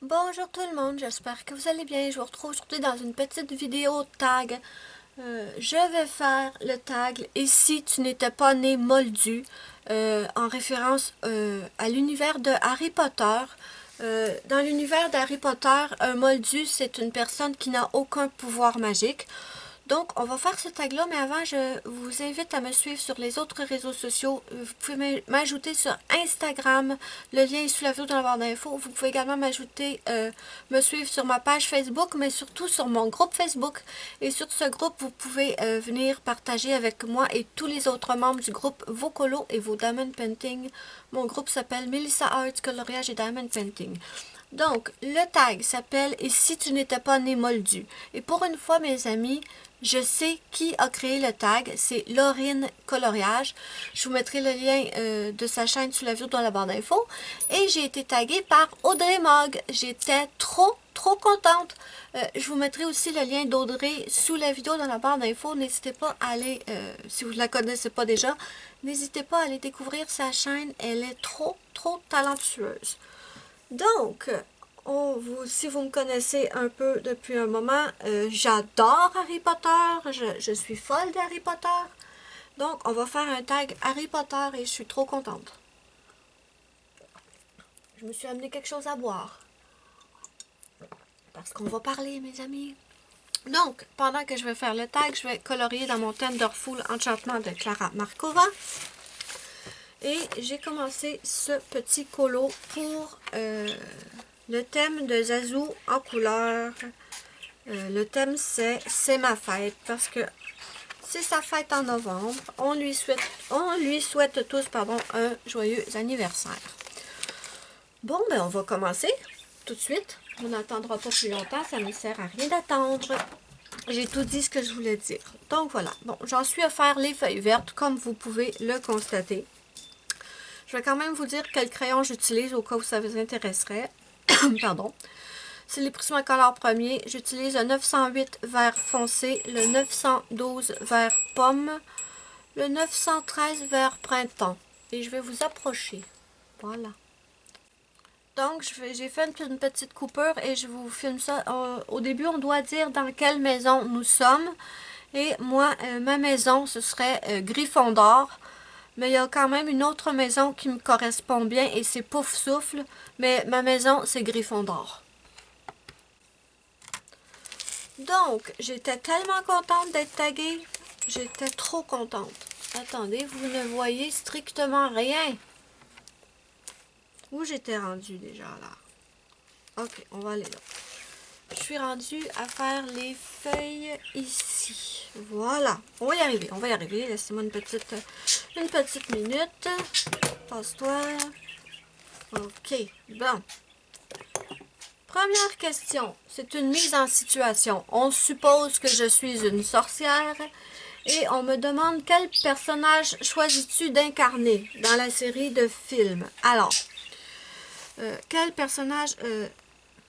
Bonjour tout le monde, j'espère que vous allez bien. Je vous retrouve aujourd'hui dans une petite vidéo tag. Je vais faire le tag « Et si tu n'étais pas né moldu ?» en référence à l'univers de Harry Potter. Dans l'univers d'Harry Potter, un moldu, c'est une personne qui n'a aucun pouvoir magique. Donc, on va faire ce tag-là, mais avant, je vous invite à me suivre sur les autres réseaux sociaux. Vous pouvez m'ajouter sur Instagram. Le lien est sous la vidéo dans la barre d'infos. Vous pouvez également me suivre sur ma page Facebook, mais surtout sur mon groupe Facebook. Et sur ce groupe, vous pouvez venir partager avec moi et tous les autres membres du groupe vos colos et vos diamond painting. Mon groupe s'appelle Melissa Arts Coloriage et Diamond Painting. Donc, le tag s'appelle « Et si tu n'étais pas né moldu ?» Et pour une fois, mes amis, je sais qui a créé le tag, c'est Laurine Coloriage. Je vous mettrai le lien de sa chaîne sous la vidéo dans la barre d'infos. Et j'ai été taguée par Audrey Mogg. J'étais trop contente. Je vous mettrai aussi le lien d'Audrey sous la vidéo dans la barre d'infos. N'hésitez pas à aller, si vous ne la connaissez pas déjà, n'hésitez pas à aller découvrir sa chaîne. Elle est trop talentueuse. Donc, si vous me connaissez un peu depuis un moment, j'adore Harry Potter, je suis folle d'Harry Potter. Donc, on va faire un tag Harry Potter et je suis trop contente. Je me suis amené quelque chose à boire. Parce qu'on va parler, mes amis. Donc, pendant que je vais faire le tag, je vais colorier dans mon Tenderful Enchantement de Clara Markova. Et j'ai commencé ce petit colo pour le thème de Zazu en couleur. Le thème c'est ma fête parce que c'est sa fête en novembre. On lui souhaite tous un joyeux anniversaire. Bon, ben on va commencer tout de suite. On n'attendra pas plus longtemps, ça ne sert à rien d'attendre. J'ai tout dit ce que je voulais dire. Donc voilà, bon, j'en suis à faire les feuilles vertes comme vous pouvez le constater. Je vais quand même vous dire quel crayon j'utilise au cas où ça vous intéresserait. Pardon. C'est les Prismacolor premier. J'utilise le 908 vert foncé, le 912 vert pomme, le 913 vert printemps. Et je vais vous approcher. Voilà. Donc, j'ai fait une petite coupure et je vous filme ça. Au début, on doit dire dans quelle maison nous sommes. Et moi, ma maison, ce serait Gryffondor. Mais il y a quand même une autre maison qui me correspond bien et c'est Pouf Souffle. Mais ma maison, c'est Gryffondor. Donc, j'étais tellement contente d'être taguée. J'étais trop contente. Attendez, vous ne voyez strictement rien. Où j'étais rendue déjà là? Ok, on va aller là. Je suis rendue à faire les feuilles ici. Voilà. On va y arriver. Laissez-moi une petite minute. Passe-toi. Ok, bon. Première question. C'est une mise en situation. On suppose que je suis une sorcière et on me demande quel personnage choisis-tu d'incarner dans la série de films. Alors, quel personnage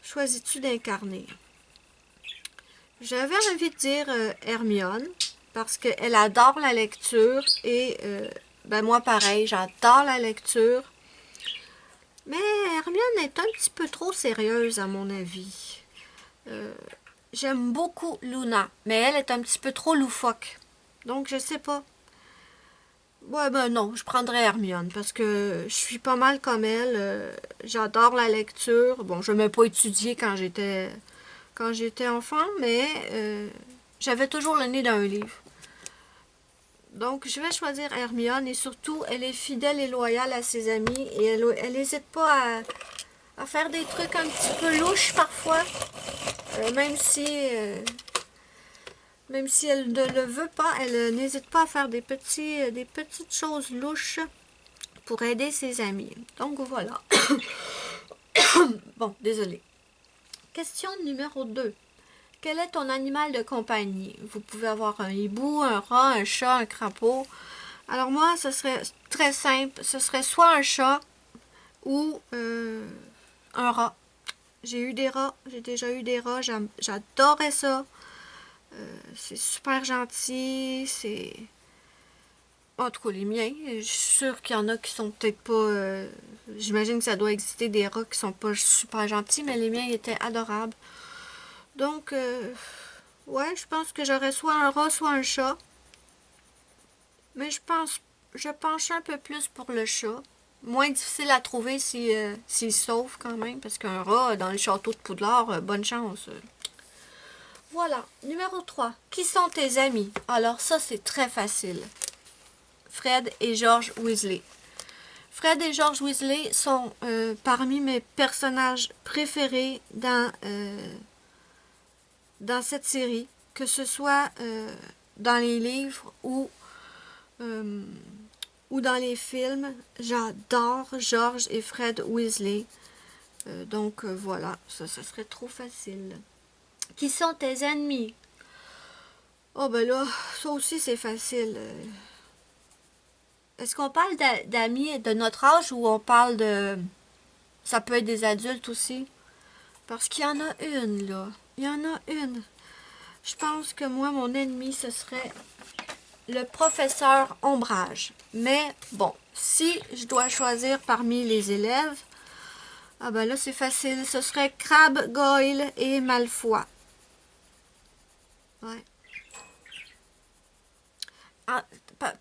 choisis-tu d'incarner? J'avais envie de dire Hermione, parce qu'elle adore la lecture et ben moi pareil, j'adore la lecture. Mais Hermione est un petit peu trop sérieuse à mon avis. J'aime beaucoup Luna, mais elle est un petit peu trop loufoque. Donc je sais pas. Ouais, ben non, je prendrais Hermione parce que je suis pas mal comme elle. J'adore la lecture. Bon, je n'aimais pas étudier quand j'étais enfant, mais j'avais toujours le nez d'un livre. Donc, je vais choisir Hermione et surtout, elle est fidèle et loyale à ses amis et elle n'hésite pas à faire des trucs un petit peu louches parfois, même si elle ne le veut pas, elle n'hésite pas à faire des petites choses louches pour aider ses amis. Donc, voilà. Bon, désolé. Question numéro 2. Quel est ton animal de compagnie? Vous pouvez avoir un hibou, un rat, un chat, un crapaud. Alors moi, ce serait très simple. Ce serait soit un chat ou un rat. J'ai eu des rats. J'ai déjà eu des rats. J'adorais ça. C'est super gentil. En tout cas, les miens. Je suis sûre qu'il y en a qui sont peut-être pas... J'imagine que ça doit exister des rats qui sont pas super gentils, mais les miens étaient adorables. Donc, ouais, je pense que j'aurais soit un rat, soit un chat. Mais je penche un peu plus pour le chat. Moins difficile à trouver s'il se sauve quand même, parce qu'un rat dans le château de Poudlard, bonne chance. Voilà, numéro 3. Qui sont tes amis? Alors ça, c'est très facile. Fred et George Weasley. Fred et George Weasley sont parmi mes personnages préférés dans cette série, que ce soit dans les livres ou dans les films. J'adore George et Fred Weasley. Donc voilà, ça serait trop facile. Qui sont tes ennemis? Oh ben là, ça aussi c'est facile. Est-ce qu'on parle d'amis de notre âge ou on parle de... Ça peut être des adultes aussi? Parce qu'il y en a une, là. Il y en a une. Je pense que moi, mon ennemi, ce serait le professeur Ombrage. Mais bon, si je dois choisir parmi les élèves, ah ben là, c'est facile. Ce serait Crabbe, Goyle et Malfoy. Ouais. Ah,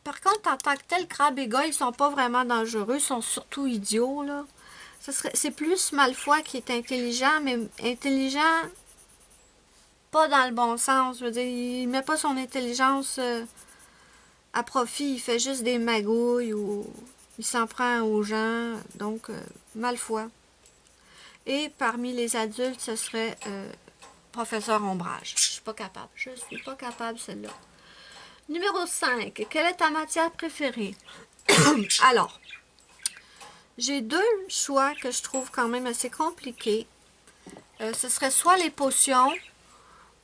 par contre, en tant que tel, Crabbe et Goyle, ils sont pas vraiment dangereux. Ils sont surtout idiots, là. C'est plus Malfoy qui est intelligent, mais intelligent pas dans le bon sens. Je veux dire, il met pas son intelligence à profit. Il fait juste des magouilles ou il s'en prend aux gens. Donc, Malfoy. Et parmi les adultes, ce serait Professeur Ombrage. Je suis pas capable. Je suis pas capable, celle-là. Numéro 5. Quelle est ta matière préférée? Alors, j'ai deux choix que je trouve quand même assez compliqués. Ce serait soit les potions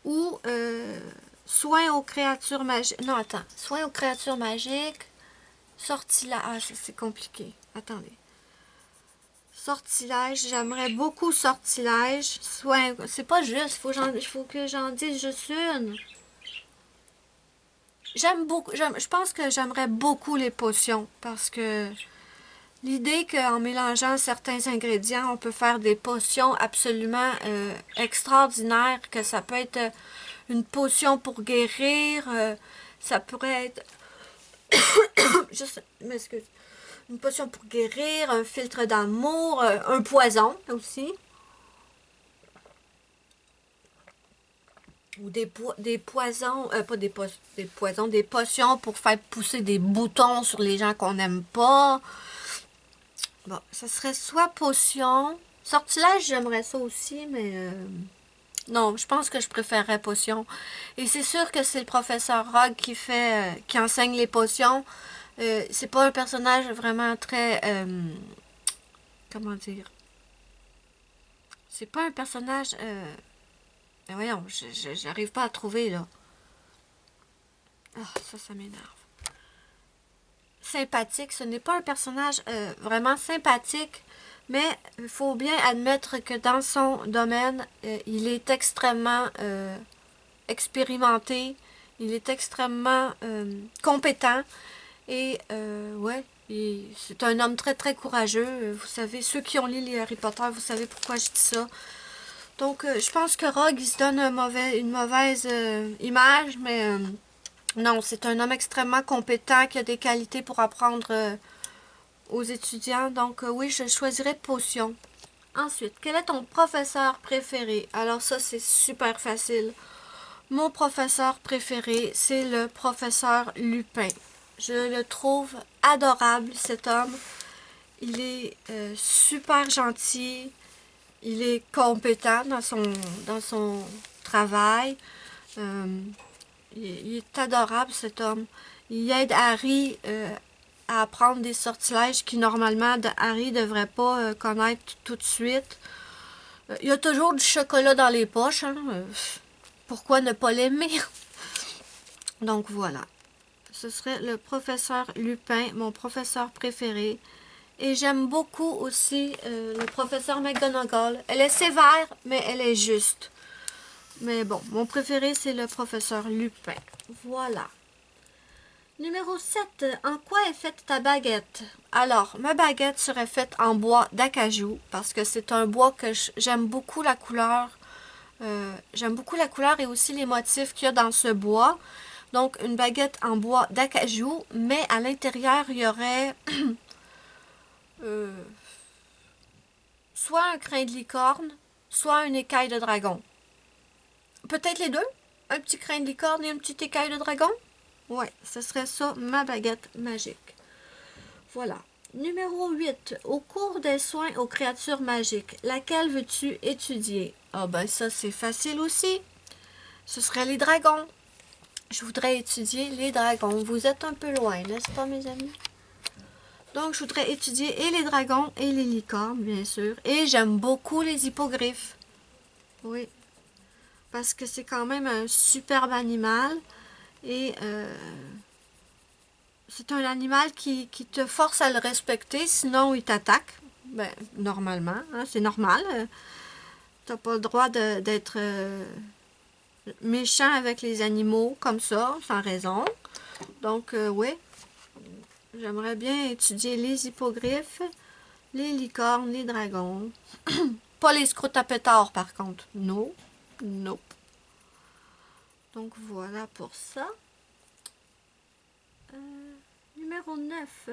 ou soins aux créatures magiques. Non, attends. Soins aux créatures magiques. Sortilège. Ah, c'est compliqué. Attendez. Sortilège. J'aimerais beaucoup sortilège. Soins. C'est pas juste. Il faut que j'en dise juste une. Je pense que j'aimerais beaucoup les potions parce que l'idée qu'en mélangeant certains ingrédients, on peut faire des potions absolument extraordinaires, que ça peut être une potion pour guérir, ça pourrait être juste, m'excuse, une potion pour guérir, un filtre d'amour, un poison aussi, ou des poisons, pas des poisons, des potions pour faire pousser des boutons sur les gens qu'on n'aime pas. Bon, ça serait soit potion. Sortilège, j'aimerais ça aussi, mais non, je pense que je préférerais potion. Et c'est sûr que c'est le professeur Rogue qui enseigne les potions. C'est pas un personnage vraiment très, comment dire? C'est pas un personnage, ben voyons, j'arrive pas à trouver, là. Ah, ça m'énerve. Sympathique, ce n'est pas un personnage vraiment sympathique, mais il faut bien admettre que dans son domaine, il est extrêmement expérimenté, il est extrêmement compétent et ouais, c'est un homme très très courageux. Vous savez, ceux qui ont lu les Harry Potter, vous savez pourquoi je dis ça. Donc je pense que Rogue, il se donne une mauvaise image, mais non, c'est un homme extrêmement compétent qui a des qualités pour apprendre aux étudiants. Donc oui, je choisirais potion. Ensuite, quel est ton professeur préféré? Alors ça, c'est super facile. Mon professeur préféré, c'est le professeur Lupin. Je le trouve adorable, cet homme. Il est super gentil. Il est compétent dans son travail. Il est adorable, cet homme. Il aide Harry à apprendre des sortilèges qui, normalement, Harry ne devrait pas connaître tout de suite. Il y a toujours du chocolat dans les poches. Hein? Pourquoi ne pas l'aimer? Donc, voilà. Ce serait le professeur Lupin, mon professeur préféré. Et j'aime beaucoup aussi le professeur McGonagall. Elle est sévère, mais elle est juste. Mais bon, mon préféré, c'est le professeur Lupin. Voilà. Numéro 7. En quoi est faite ta baguette? Alors, ma baguette serait faite en bois d'acajou parce que c'est un bois que j'aime beaucoup la couleur. J'aime beaucoup la couleur et aussi les motifs qu'il y a dans ce bois. Donc, une baguette en bois d'acajou, mais à l'intérieur, il y aurait euh, soit un crin de licorne, soit une écaille de dragon. Peut-être les deux? Un petit crin de licorne et une petite écaille de dragon? Ouais, ce serait ça, ma baguette magique. Voilà. Numéro 8. Au cours des soins aux créatures magiques, laquelle veux-tu étudier? Ah ben ça, c'est facile aussi. Ce serait les dragons. Je voudrais étudier les dragons. Vous êtes un peu loin, n'est-ce pas, mes amis? Donc, je voudrais étudier et les dragons et les licornes, bien sûr. Et j'aime beaucoup les hippogriffes. Oui, parce que c'est quand même un superbe animal. Et c'est un animal qui te force à le respecter, sinon il t'attaque. Ben, normalement, hein, c'est normal. T'as pas le droit d'être méchant avec les animaux comme ça, sans raison. Donc, oui, j'aimerais bien étudier les hippogriffes, les licornes, les dragons. Pas les scrutapétards, par contre. Non, nope. Donc, voilà pour ça. Numéro 9.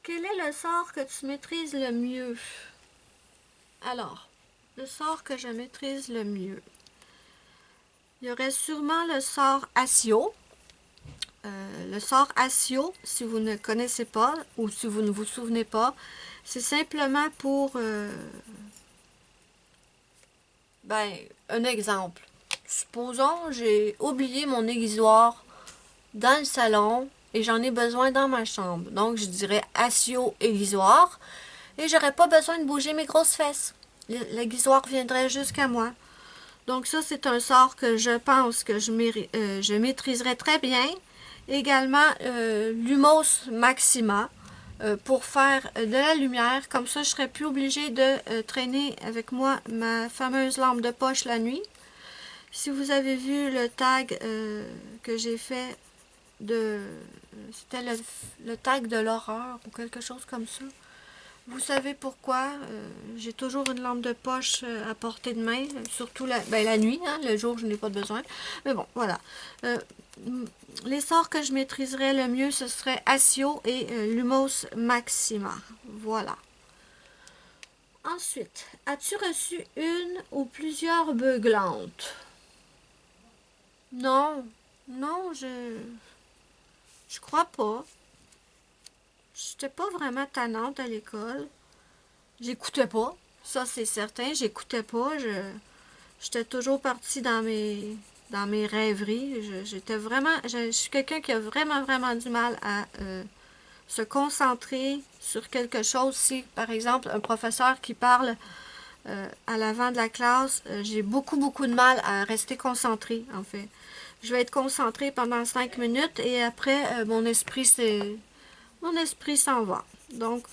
Quel est le sort que tu maîtrises le mieux? Alors, le sort que je maîtrise le mieux. Il y aurait sûrement le sort Accio. Le sort Accio, si vous ne connaissez pas ou si vous ne vous souvenez pas, c'est simplement pour un exemple. Supposons j'ai oublié mon aiguisoir dans le salon et j'en ai besoin dans ma chambre. Donc je dirais Accio aiguisoir et j'aurais pas besoin de bouger mes grosses fesses. L'aiguisoir viendrait jusqu'à moi. Donc ça, c'est un sort que je pense que je maîtriserai très bien. Également, Lumos Maxima pour faire de la lumière. Comme ça, je serais plus obligée de traîner avec moi ma fameuse lampe de poche la nuit. Si vous avez vu le tag que j'ai fait de... C'était le tag de l'horreur ou quelque chose comme ça. Vous savez pourquoi j'ai toujours une lampe de poche à portée de main, surtout la nuit, hein, le jour je n'ai pas besoin. Mais bon, voilà. Les sorts que je maîtriserais le mieux, ce serait Accio et Lumos Maxima. Voilà. Ensuite, as-tu reçu une ou plusieurs beuglantes? Non, non, je crois pas. J'étais pas vraiment tannante à l'école. J'écoutais pas, ça c'est certain, j'écoutais pas, j'étais toujours partie dans mes rêveries. J'étais vraiment, je suis quelqu'un qui a vraiment du mal à se concentrer sur quelque chose. Si, par exemple, un professeur qui parle à l'avant de la classe, j'ai beaucoup de mal à rester concentrée, en fait. Je vais être concentrée pendant 5 minutes et après, mon esprit s'en va. Donc,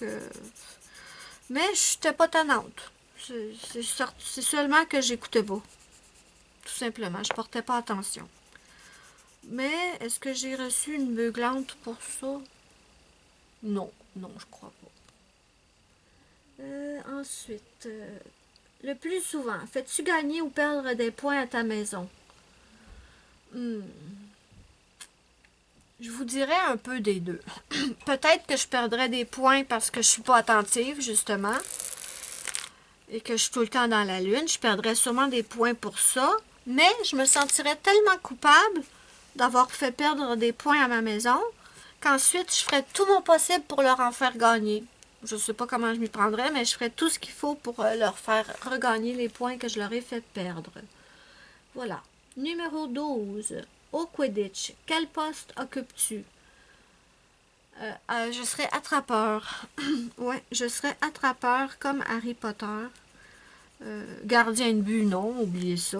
mais je n'étais pas tannante. C'est seulement que j'écoutais pas. Tout simplement, je portais pas attention. Mais est-ce que j'ai reçu une beuglante pour ça? Non, non, je crois pas. Ensuite, le plus souvent, fais-tu gagner ou perdre des points à ta maison? Je vous dirais un peu des deux. Peut-être que je perdrais des points parce que je suis pas attentive, justement, et que je suis tout le temps dans la lune. Je perdrais sûrement des points pour ça, mais je me sentirais tellement coupable d'avoir fait perdre des points à ma maison qu'ensuite je ferais tout mon possible pour leur en faire gagner. Je ne sais pas comment je m'y prendrais, mais je ferais tout ce qu'il faut pour leur faire regagner les points que je leur ai fait perdre. Voilà. Numéro 12. Au Quidditch, quel poste occupes-tu? Je serais attrapeur. Ouais, je serais attrapeur comme Harry Potter. Gardien de but, non, oubliez ça.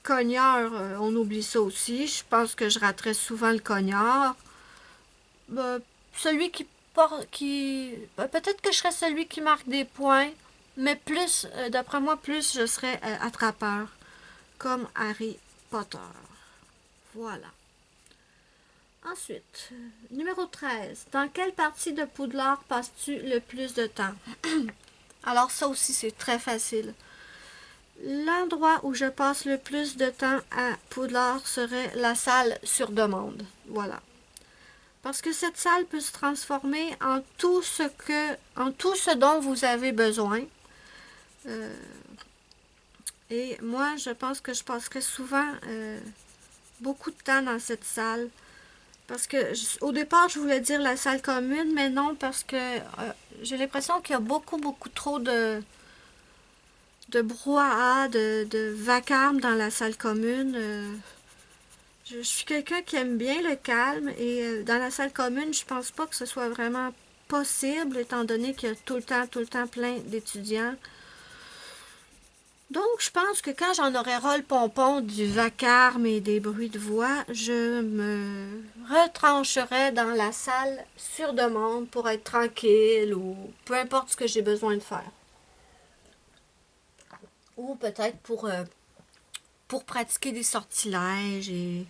Cogneur, on oublie ça aussi. Je pense que je raterais souvent le cogneur. Celui peut-être que je serais celui qui marque des points, mais plus, d'après moi, plus je serais attrapeur, comme Harry Potter. Voilà. Ensuite, numéro 13. Dans quelle partie de Poudlard passes-tu le plus de temps? Alors ça aussi, c'est très facile. L'endroit où je passe le plus de temps à Poudlard serait la salle sur demande. Voilà. Parce que cette salle peut se transformer en tout ce dont vous avez besoin. Et moi, je pense que je passerai souvent beaucoup de temps dans cette salle. Parce que au départ, je voulais dire la salle commune, mais non, parce que j'ai l'impression qu'il y a beaucoup trop de brouhaha, de vacarme dans la salle commune. Je suis quelqu'un qui aime bien le calme et dans la salle commune, je pense pas que ce soit vraiment possible, étant donné qu'il y a tout le temps plein d'étudiants. Donc, je pense que quand j'en aurai ras le pompon du vacarme et des bruits de voix, je me retrancherai dans la salle sur demande pour être tranquille ou peu importe ce que j'ai besoin de faire. Ou peut-être pour pratiquer des sortilèges et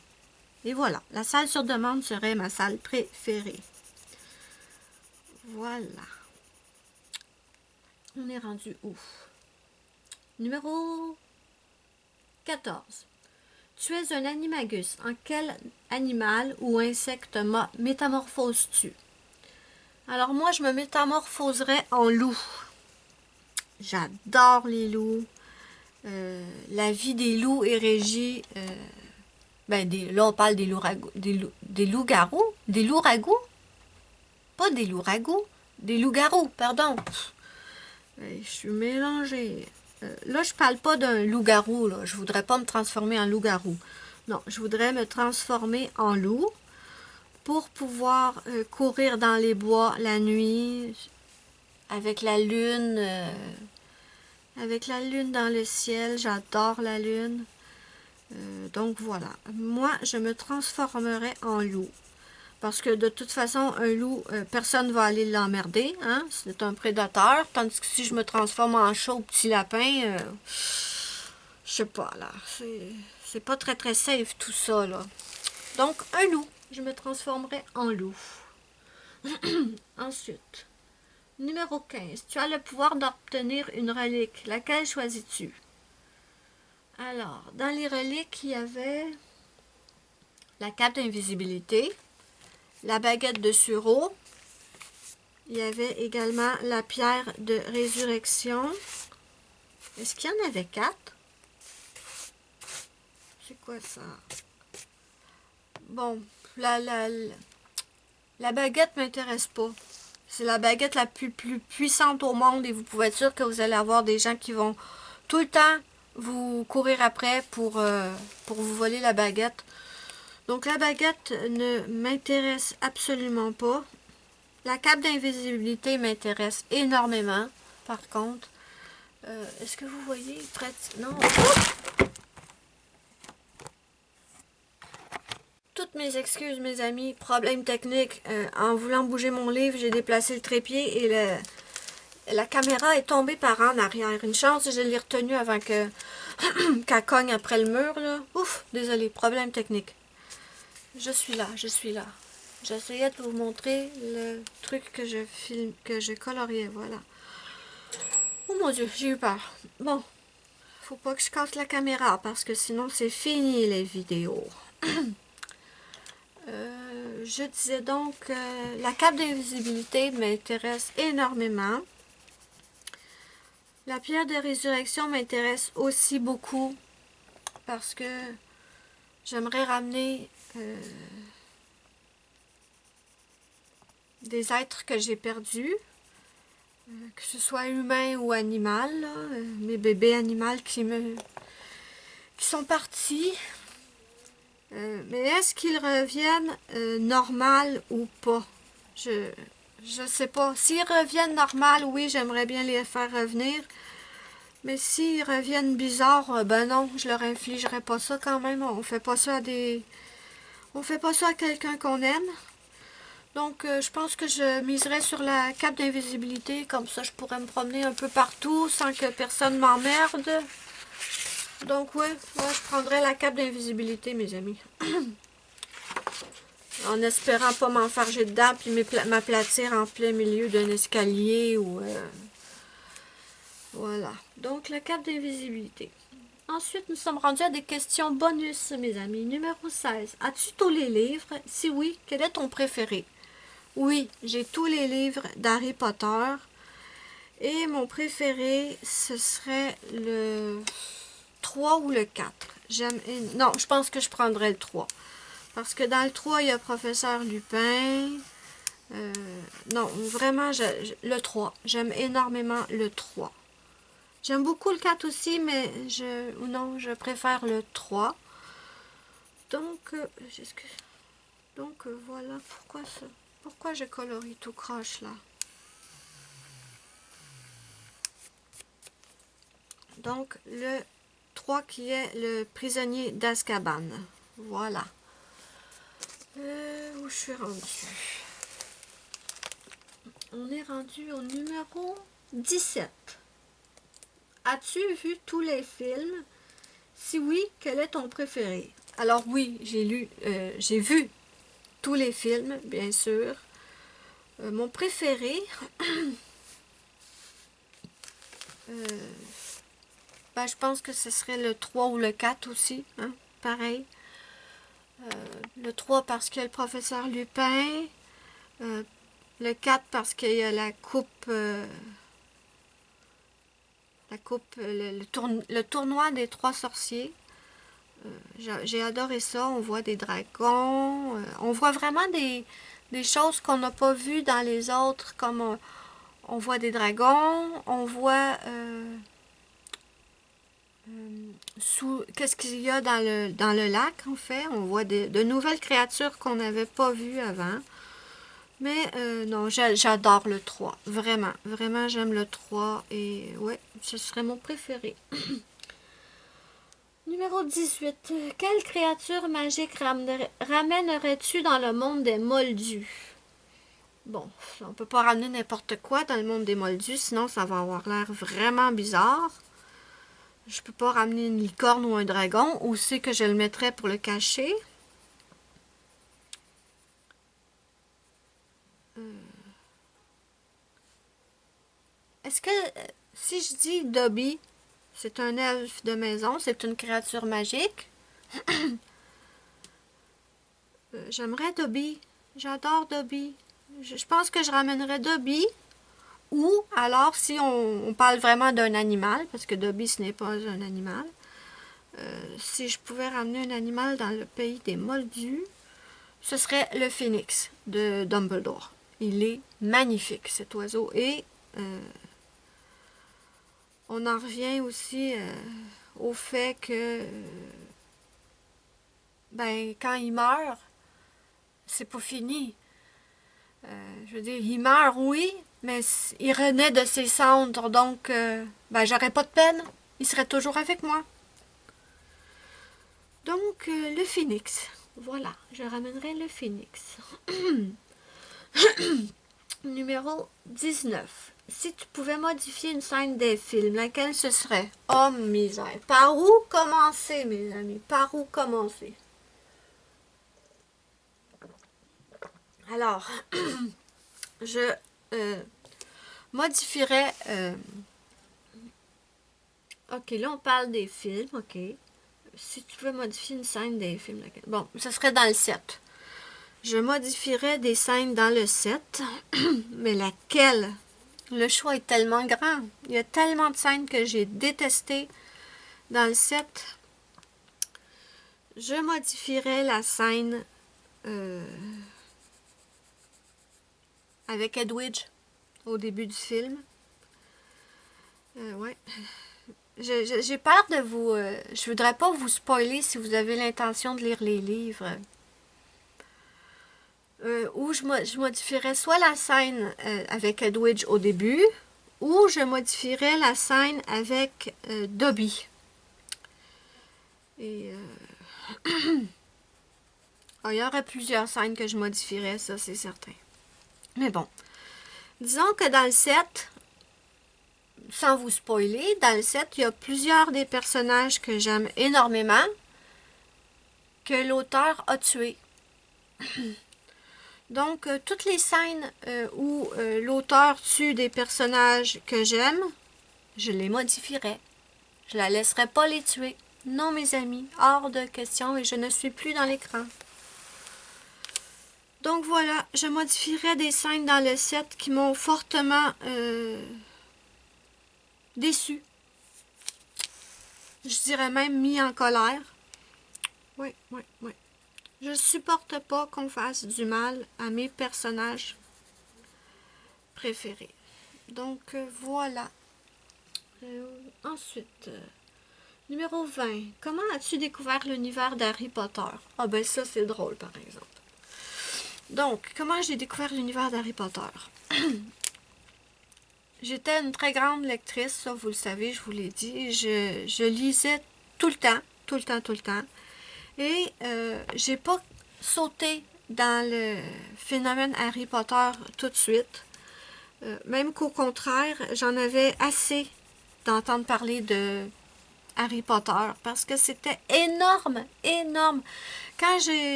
voilà. La salle sur demande serait ma salle préférée. Voilà. On est rendu où? Numéro 14. Tu es un animagus. En quel animal ou insecte métamorphoses-tu? Alors moi, je me métamorphoserais en loup. J'adore les loups. La vie des loups est régie... là, on parle des loups-garous. Des loups-ragoûts? Pas des loups-ragoûts. Des loups-garous, pardon. Je suis mélangée. Là, je parle pas d'un loup-garou, là. Je voudrais pas me transformer en loup-garou. Non, je voudrais me transformer en loup pour pouvoir courir dans les bois la nuit avec la lune dans le ciel. J'adore la lune. Donc voilà. Moi, je me transformerai en loup. Parce que de toute façon, un loup, personne ne va aller l'emmerder, hein? C'est un prédateur. Tandis que si je me transforme en chat ou petit lapin, je sais pas, là. C'est pas très safe tout ça, là. Donc, un loup. Je me transformerai en loup. Ensuite, numéro 15. Tu as le pouvoir d'obtenir une relique. Laquelle choisis-tu? Alors, dans les reliques, il y avait la cape d'invisibilité, la baguette de sureau. Il y avait également la pierre de résurrection. Est-ce qu'il y en avait 4? C'est quoi ça? Bon, la baguette m'intéresse pas. C'est la baguette la plus puissante au monde et vous pouvez être sûr que vous allez avoir des gens qui vont tout le temps vous courir après pour vous voler la baguette. Donc la baguette ne m'intéresse absolument pas. La cape d'invisibilité m'intéresse énormément, par contre. Est-ce que vous voyez? Non. Toutes mes excuses, mes amis. Problème technique. En voulant bouger mon livre, j'ai déplacé le trépied et la caméra est tombée par en arrière. Une chance, je l'ai retenue avant qu'elle cogne après le mur, là. Ouf, désolé, problème technique. Je suis là. J'essayais de vous montrer le truc que je coloriais, voilà. Oh mon Dieu, j'ai eu peur. Bon, faut pas que je casse la caméra parce que sinon c'est fini les vidéos. Je disais donc la cape d'invisibilité m'intéresse énormément. La pierre de résurrection m'intéresse aussi beaucoup parce que j'aimerais ramener des êtres que j'ai perdus, que ce soit humain ou animal, là, mes bébés animaux qui sont partis. Mais est-ce qu'ils reviennent normal ou pas? Je sais pas. S'ils reviennent normal, oui, j'aimerais bien les faire revenir. Mais s'ils reviennent bizarres, ben non, je leur infligerai pas ça quand même. On fait pas ça à quelqu'un qu'on aime. Donc, je pense que je miserais sur la cape d'invisibilité. Comme ça, je pourrais me promener un peu partout sans que personne m'emmerde. Donc, oui, moi, je prendrais la cape d'invisibilité, mes amis. en espérant pas m'enfarger dedans puis m'aplatir en plein milieu d'un escalier ou voilà. Donc la cape d'invisibilité. Ensuite, nous sommes rendus à des questions bonus, mes amis. Numéro 16. As-tu tous les livres? Si oui, quel est ton préféré? Oui, j'ai tous les livres d'Harry Potter. Et mon préféré, ce serait le 3 ou le 4. Non, je pense que je prendrais le 3. Parce que dans le 3, il y a Professeur Lupin. Non, vraiment, le 3. J'aime énormément le 3. J'aime beaucoup le 4 aussi, mais je préfère le 3. Donc, voilà, pourquoi je colorie tout croche là? Donc, le 3 qui est le prisonnier d'Azkaban. Voilà. Où je suis rendue? On est rendu au numéro 17. As-tu vu tous les films? Si oui, quel est ton préféré? Alors oui, j'ai vu tous les films, bien sûr. Mon préféré, je pense que ce serait le 3 ou le 4 aussi, hein, pareil. Le 3 parce qu'il y a le professeur Lupin, le 4 parce qu'il y a la coupe, le tournoi des 3 sorciers. J'ai adoré ça. On voit des dragons. On voit vraiment des choses qu'on n'a pas vues dans les autres. Comme on voit des dragons. On voit qu'est-ce qu'il y a dans le lac, en fait. On voit de nouvelles créatures qu'on n'avait pas vues avant. Mais non, j'adore le 3. Vraiment, vraiment, j'aime le 3. Et ouais, ce serait mon préféré. Numéro 18. Quelle créature magique ramènerais-tu dans le monde des Moldus? Bon, on peut pas ramener n'importe quoi dans le monde des Moldus, sinon ça va avoir l'air vraiment bizarre. Je peux pas ramener une licorne ou un dragon. Où c'est que je le mettrais pour le cacher? Est-ce que, si je dis Dobby, c'est un elfe de maison, c'est une créature magique? J'aimerais Dobby. J'adore Dobby. Je pense que je ramènerais Dobby. Ou alors, si on parle vraiment d'un animal, parce que Dobby, ce n'est pas un animal, si je pouvais ramener un animal dans le pays des Moldus, ce serait le phénix de Dumbledore. Il est magnifique, cet oiseau. Et on en revient aussi au fait que quand il meurt, c'est pas fini. Je veux dire, il meurt, oui, mais il renaît de ses cendres, donc j'aurais pas de peine. Il serait toujours avec moi. Donc, le phénix. Voilà, je ramènerai le phénix. Numéro 19. Si tu pouvais modifier une scène des films, laquelle ce serait? Oh, misère. Par où commencer, mes amis? Par où commencer? Alors, je modifierais... ok, là, on parle des films, ok. Si tu veux modifier une scène des films, laquelle? Bon, ce serait dans le 7. Je modifierais des scènes dans le 7, mais laquelle? Le choix est tellement grand. Il y a tellement de scènes que j'ai détestées dans le 7. Je modifierais la scène avec Edwidge au début du film. Ouais. J'ai peur de vous... je voudrais pas vous spoiler si vous avez l'intention de lire les livres. Ou je modifierais soit la scène avec Edwidge au début, ou je modifierais la scène avec Dobby. Et il y aurait plusieurs scènes que je modifierais, ça c'est certain. Mais bon, disons que dans le 7, sans vous spoiler, dans le 7, il y a plusieurs des personnages que j'aime énormément que l'auteur a tués. Donc, toutes les scènes où l'auteur tue des personnages que j'aime, je les modifierai. Je la laisserai pas les tuer. Non, mes amis, hors de question et je ne suis plus dans l'écran. Donc voilà, je modifierai des scènes dans le set qui m'ont fortement déçue. Je dirais même mis en colère. Oui, oui, oui. Je supporte pas qu'on fasse du mal à mes personnages préférés. Donc voilà. Ensuite, numéro 20. Comment as-tu découvert l'univers d'Harry Potter? Ah ben ça c'est drôle par exemple. Donc, comment j'ai découvert l'univers d'Harry Potter? J'étais une très grande lectrice, ça vous le savez, je vous l'ai dit. Je lisais tout le temps, tout le temps, tout le temps. Et j'ai pas sauté dans le phénomène Harry Potter tout de suite. Même qu'au contraire, j'en avais assez d'entendre parler de Harry Potter parce que c'était énorme, énorme.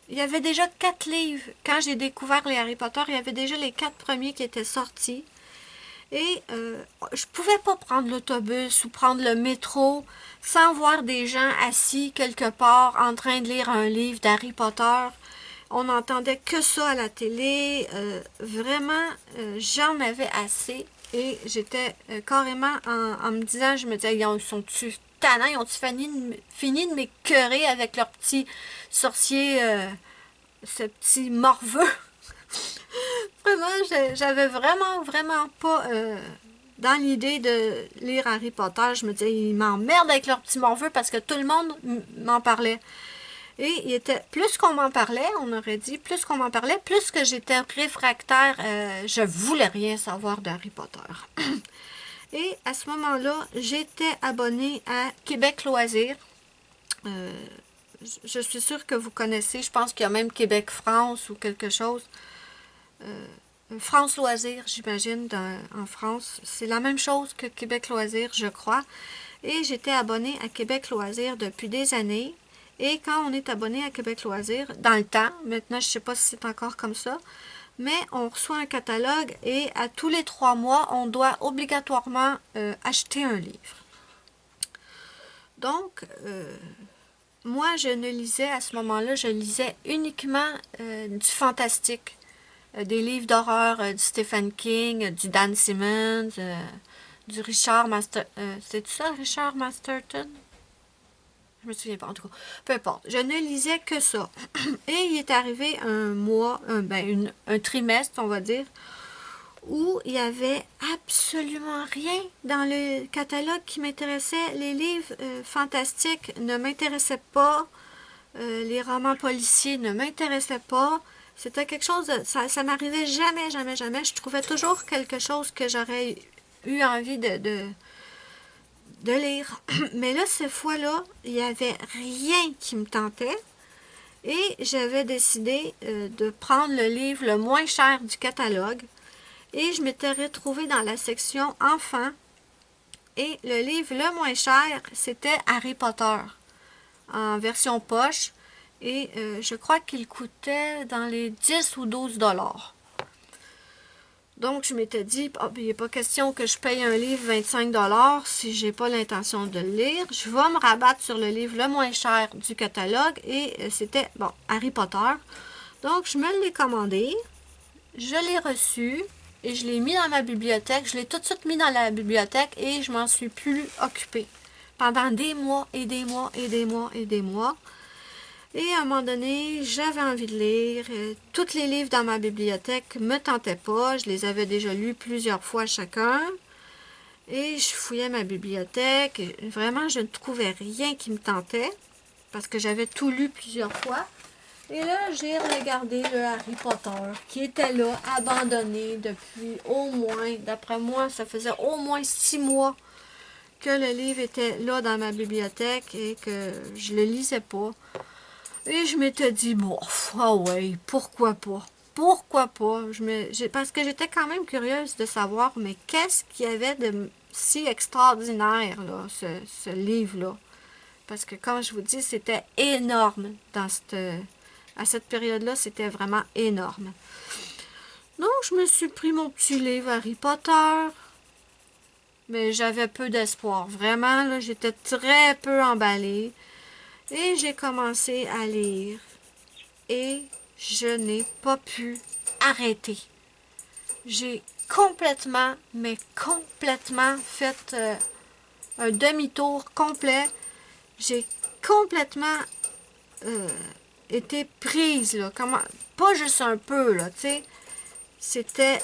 Il y avait déjà 4 livres. Quand j'ai découvert les Harry Potter, il y avait déjà les 4 premiers qui étaient sortis. Et je pouvais pas prendre l'autobus ou prendre le métro sans voir des gens assis quelque part en train de lire un livre d'Harry Potter. On n'entendait que ça à la télé. Vraiment, j'en avais assez. Et j'étais carrément en me disant, je me disais, ils sont-tu tannants, ils ont-tu fini de m'écœurer avec leur petit sorcier, ce petit morveux. Vraiment, j'avais vraiment, vraiment pas dans l'idée de lire Harry Potter. Je me disais, ils m'emmerdent avec leur petit morveux parce que tout le monde m'en parlait. Et il était, plus qu'on m'en parlait, on aurait dit, plus qu'on m'en parlait, plus que j'étais réfractaire, je voulais rien savoir de Harry Potter. Et à ce moment-là, j'étais abonnée à Québec Loisirs. Je suis sûre que vous connaissez, je pense qu'il y a même Québec France ou quelque chose. France Loisirs, j'imagine, en France. C'est la même chose que Québec Loisirs, je crois. Et j'étais abonnée à Québec Loisirs depuis des années. Et quand on est abonné à Québec Loisirs, dans le temps, maintenant je ne sais pas si c'est encore comme ça, mais on reçoit un catalogue et à tous les 3 mois, on doit obligatoirement acheter un livre. Donc, moi je ne lisais à ce moment-là, je lisais uniquement du fantastique. Des livres d'horreur du Stephen King, du Dan Simmons, du Richard c'est ça, Richard Masterton? Je me souviens pas, en tout cas. Peu importe. Je ne lisais que ça. Et il est arrivé un mois, un trimestre, on va dire, où il y avait absolument rien dans le catalogue qui m'intéressait. Les livres fantastiques ne m'intéressaient pas. Les romans policiers ne m'intéressaient pas. C'était quelque chose ça n'arrivait jamais, jamais, jamais. Je trouvais toujours quelque chose que j'aurais eu envie de lire. Mais là, cette fois-là, il n'y avait rien qui me tentait. Et j'avais décidé de prendre le livre le moins cher du catalogue. Et je m'étais retrouvée dans la section enfants. Et le livre le moins cher, c'était Harry Potter, en version poche. Et je crois qu'il coûtait dans les 10 ou 12 $. Donc, je m'étais dit, il n'est pas question que je paye un livre 25 $ si j'ai pas l'intention de le lire. Je vais me rabattre sur le livre le moins cher du catalogue et c'était, Harry Potter. Donc, je me l'ai commandé, je l'ai reçu et je l'ai mis dans ma bibliothèque. Je l'ai tout de suite mis dans la bibliothèque et je m'en suis plus occupée pendant des mois et des mois et des mois et des mois. Et à un moment donné, j'avais envie de lire. Tous les livres dans ma bibliothèque ne me tentaient pas. Je les avais déjà lus plusieurs fois chacun. Et je fouillais ma bibliothèque. Et vraiment, je ne trouvais rien qui me tentait. Parce que j'avais tout lu plusieurs fois. Et là, j'ai regardé le Harry Potter, qui était là, abandonné depuis au moins, d'après moi, ça faisait au moins 6 mois que le livre était là dans ma bibliothèque et que je le lisais pas. Et je m'étais dit, bon, ah ouais, pourquoi pas? Pourquoi pas? Parce que j'étais quand même curieuse de savoir, mais qu'est-ce qu'il y avait de si extraordinaire, là, ce livre-là? Parce que, comme je vous dis, c'était énorme À cette période-là, c'était vraiment énorme. Donc, je me suis pris mon petit livre Harry Potter. Mais j'avais peu d'espoir. Vraiment, là, j'étais très peu emballée. Et j'ai commencé à lire. Et je n'ai pas pu arrêter. J'ai complètement, mais complètement fait un demi-tour complet. J'ai complètement été prise, là. Pas juste un peu, là, tu sais. C'était...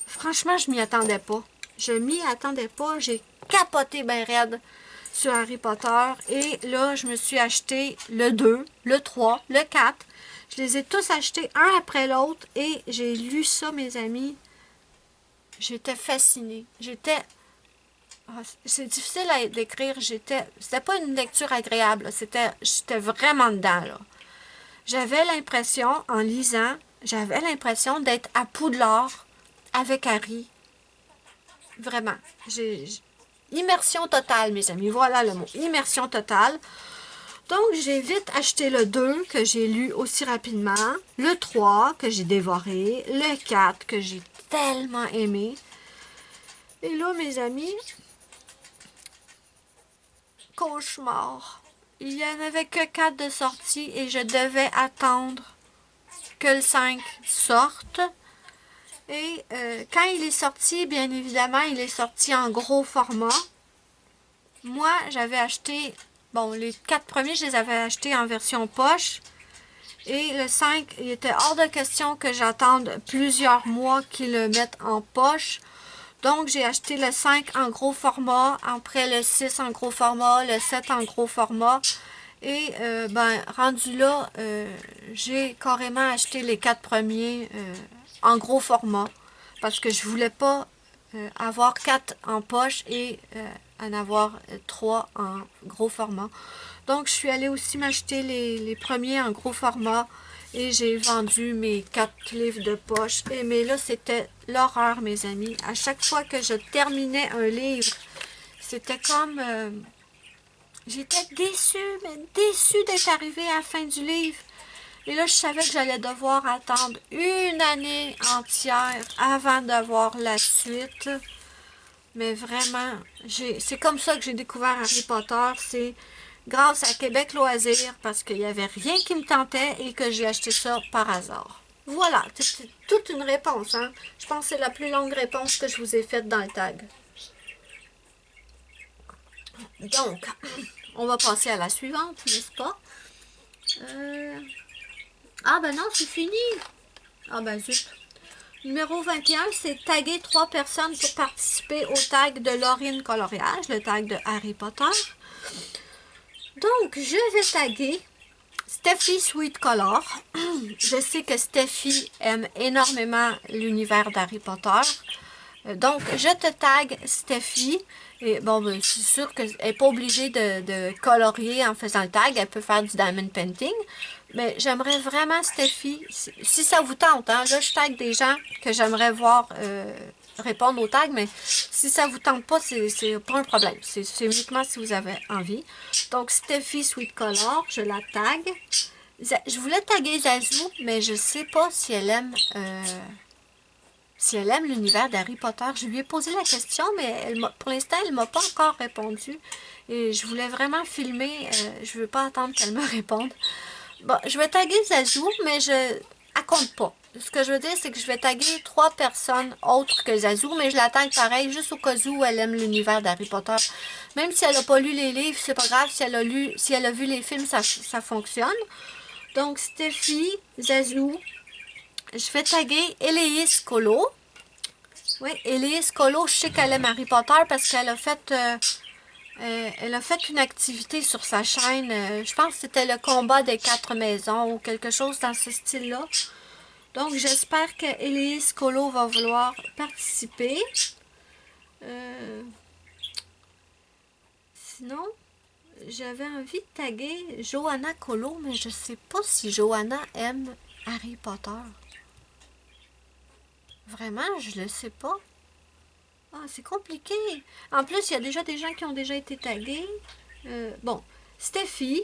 Franchement, je m'y attendais pas. Je m'y attendais pas. J'ai capoté ben raide sur Harry Potter. Et là, je me suis acheté le 2, le 3, le 4. Je les ai tous achetés un après l'autre. Et j'ai lu ça, mes amis. J'étais fascinée. C'est difficile à décrire. C'était pas une lecture agréable. J'étais vraiment dedans, là. J'avais l'impression, en lisant, j'avais l'impression d'être à Poudlard avec Harry. Vraiment. Immersion totale, mes amis. Voilà le mot. Immersion totale. Donc, j'ai vite acheté le 2 que j'ai lu aussi rapidement. Le 3 que j'ai dévoré. Le 4 que j'ai tellement aimé. Et là, mes amis, cauchemar. Il n'y en avait que 4 de sortie et je devais attendre que le 5 sorte. Et quand il est sorti, bien évidemment, il est sorti en gros format. Moi, j'avais acheté, bon, les 4 premiers, je les avais achetés en version poche. Et le 5, il était hors de question que j'attende plusieurs mois qu'ils le mettent en poche. Donc, j'ai acheté le 5 en gros format, après le 6 en gros format, le 7 en gros format. Et, rendu là, j'ai carrément acheté les 4 premiers en gros format. Parce que je voulais pas avoir 4 en poche et en avoir 3 en gros format. Donc, je suis allée aussi m'acheter les premiers en gros format. Et j'ai vendu mes 4 livres de poche. Mais là, c'était l'horreur, mes amis. À chaque fois que je terminais un livre, c'était comme... j'étais déçue, mais déçue d'être arrivée à la fin du livre. Et là, je savais que j'allais devoir attendre une année entière avant d'avoir la suite. Mais vraiment, c'est comme ça que j'ai découvert Harry Potter. C'est grâce à Québec Loisirs parce qu'il n'y avait rien qui me tentait et que j'ai acheté ça par hasard. Voilà, c'est toute une réponse. Hein? Je pense que c'est la plus longue réponse que je vous ai faite dans le tag. Donc, on va passer à la suivante, n'est-ce pas? Ah ben non, c'est fini. Ah ben zut. Numéro 21, c'est taguer 3 personnes pour participer au tag de Laurine Coloriage, le tag de Harry Potter. Donc, je vais taguer Steffi Sweet Color. Je sais que Steffi aime énormément l'univers d'Harry Potter. Donc, je te tag Steffi. Et bon, ben, c'est sûr qu'elle n'est pas obligée de colorier en faisant le tag. Elle peut faire du diamond painting. Mais j'aimerais vraiment Steffi, si ça vous tente, hein, là je tag des gens que j'aimerais voir répondre au tag, mais si ça vous tente pas, c'est pas un problème. C'est uniquement si vous avez envie. Donc Steffi Sweet Color, je la tag. Je voulais taguer Zazou, mais je sais pas si elle aime l'univers d'Harry Potter. Je lui ai posé la question, mais pour l'instant, elle m'a pas encore répondu. Et je voulais vraiment filmer, je veux pas attendre qu'elle me réponde. Bon, je vais taguer Zazou, mais elle compte pas. Ce que je veux dire, c'est que je vais taguer 3 personnes autres que Zazou, mais je la tag pareil, juste au cas où elle aime l'univers d'Harry Potter. Même si elle n'a pas lu les livres, c'est pas grave. Si elle a vu les films, ça fonctionne. Donc, Steffi, Zazou. Je vais taguer Eleis Colo. Oui, Eleis Colo, je sais qu'elle aime Harry Potter parce qu'elle a fait... elle a fait une activité sur sa chaîne, je pense que c'était le combat des 4 maisons ou quelque chose dans ce style-là. Donc, j'espère que Élise Colo va vouloir participer. Sinon, j'avais envie de taguer Johanna Colo, mais je sais pas si Johanna aime Harry Potter. Vraiment, je le sais pas. Ah, c'est compliqué. En plus, il y a déjà des gens qui ont déjà été tagués. Bon, Steffi,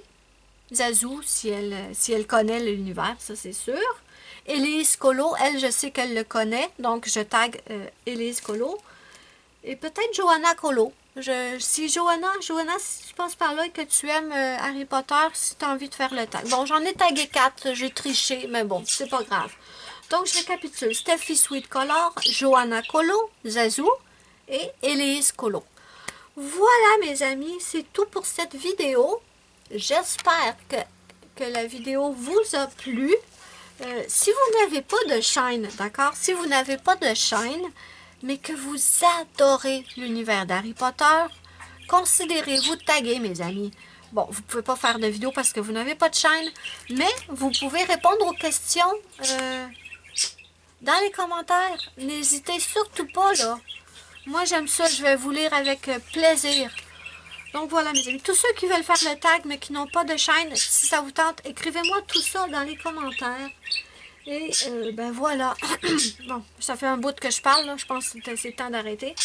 Zazu, si elle connaît l'univers, ça c'est sûr. Élise Colo, elle, je sais qu'elle le connaît, donc je tag Élise Colo. Et peut-être Johanna Colo. Si Johanna, si tu passes par là et que tu aimes Harry Potter, si tu as envie de faire le tag. Bon, j'en ai tagué 4, j'ai triché, mais bon, c'est pas grave. Donc, je récapitule. Steffi Sweet Color, Johanna Colo, Zazu et Élise Colo. Voilà, mes amis, c'est tout pour cette vidéo. J'espère que la vidéo vous a plu. Si vous n'avez pas de chaîne, d'accord? Si vous n'avez pas de chaîne, mais que vous adorez l'univers d'Harry Potter, considérez-vous taguer, mes amis. Bon, vous ne pouvez pas faire de vidéo parce que vous n'avez pas de chaîne, mais vous pouvez répondre aux questions dans les commentaires. N'hésitez surtout pas, là. Moi, j'aime ça, je vais vous lire avec plaisir. Donc voilà, mes amis, tous ceux qui veulent faire le tag, mais qui n'ont pas de chaîne, si ça vous tente, écrivez-moi tout ça dans les commentaires. Et ben voilà. Bon, ça fait un bout que je parle, là. Je pense que c'est temps d'arrêter.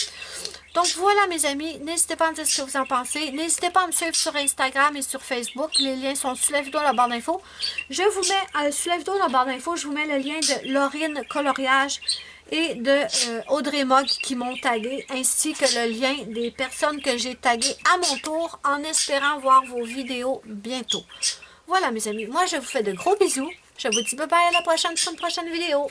Donc voilà, mes amis, n'hésitez pas à me dire ce que vous en pensez. N'hésitez pas à me suivre sur Instagram et sur Facebook. Les liens sont sous la vidéo dans la barre d'infos. Je vous mets, sous la vidéo dans la barre d'infos, je vous mets le lien de Laurine Coloriage et de Audrey Mogg qui m'ont tagué, ainsi que le lien des personnes que j'ai taguées à mon tour, en espérant voir vos vidéos bientôt. Voilà, mes amis, moi je vous fais de gros bisous. Je vous dis bye bye à la prochaine pour une prochaine vidéo.